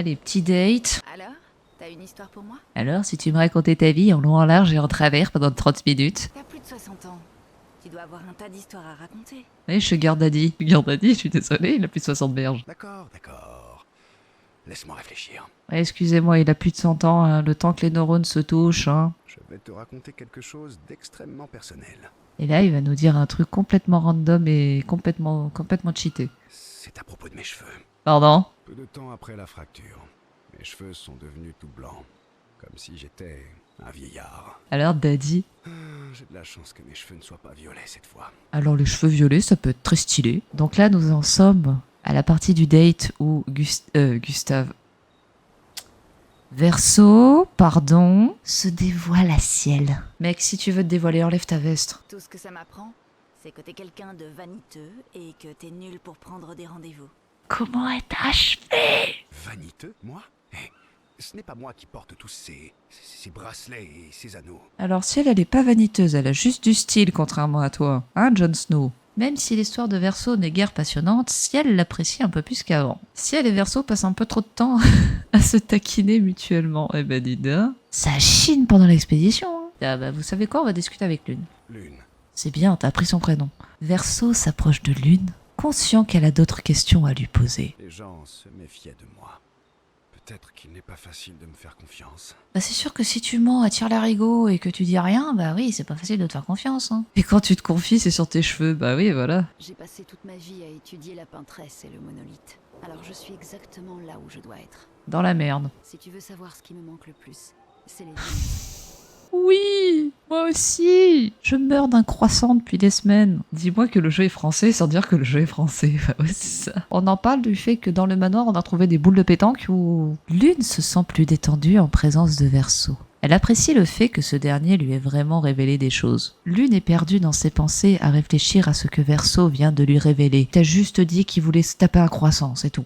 Allez, petit date. Alors, t'as une histoire pour moi? Alors, si tu me racontais ta vie en long, en large et en travers pendant 30 minutes. T'as plus de 60 ans. Tu dois avoir un tas d'histoires à raconter. Oui, je suis Gardaddy. Gardaddy, je suis désolé, il a plus de 60 berges. D'accord, d'accord. Laisse-moi réfléchir. Ouais, excusez-moi, il a plus de 100 ans, hein, le temps que les neurones se touchent. Hein. Je vais te raconter quelque chose d'extrêmement personnel. Et là, il va nous dire un truc complètement random et complètement cheaté. C'est à propos de mes cheveux. Pardon? Peu de temps après la fracture, mes cheveux sont devenus tout blancs. Comme si j'étais un vieillard. Alors, Daddy? J'ai de la chance que mes cheveux ne soient pas violets cette fois. Alors, les cheveux violets, ça peut être très stylé. Donc là, nous en sommes à la partie du date où Gustave... Verseau, pardon, se dévoile à ciel. Mec, si tu veux te dévoiler, enlève ta veste. Tout ce que ça m'apprend, c'est que t'es quelqu'un de vaniteux et que t'es nul pour prendre des rendez-vous. Comment est achevé? Vaniteux, moi? Ce n'est pas moi qui porte tous ces bracelets et ces anneaux. Alors si elle est pas vaniteuse, elle a juste du style contrairement à toi, hein Jon Snow? Même si l'histoire de Verseau n'est guère passionnante, si elle l'apprécie un peu plus qu'avant. Si elle et Verseau passent un peu trop de temps à se taquiner mutuellement, eh ben dis donc, ça chine pendant l'expédition. Hein. Ah bah vous savez quoi, on va discuter avec Lune. Lune. C'est bien, t'as appris son prénom. Verseau s'approche de Lune, conscient qu'elle a d'autres questions à lui poser. Les gens se méfiaient de moi. Peut-être qu'il n'est pas facile de me faire confiance. Bah c'est sûr que si tu mens, attire l'arigot et que tu dis rien, bah oui, c'est pas facile de te faire confiance. Hein. Et quand tu te confies, c'est sur tes cheveux, bah oui, voilà. J'ai passé toute ma vie à étudier la peintresse et le monolithe. Alors je suis exactement là où je dois être. Dans la merde. Si tu veux savoir ce qui me manque le plus, c'est les dunes. Oui, moi aussi. Je meurs d'un croissant depuis des semaines. Dis-moi que le jeu est français sans dire que le jeu est français. Bah ouais, c'est ça. On en parle du fait que dans le manoir, on a trouvé des boules de pétanque où Lune se sent plus détendue en présence de Verseau. Elle apprécie le fait que ce dernier lui ait vraiment révélé des choses. Lune est perdue dans ses pensées à réfléchir à ce que Verseau vient de lui révéler. T'as juste dit qu'il voulait se taper un croissant, c'est tout.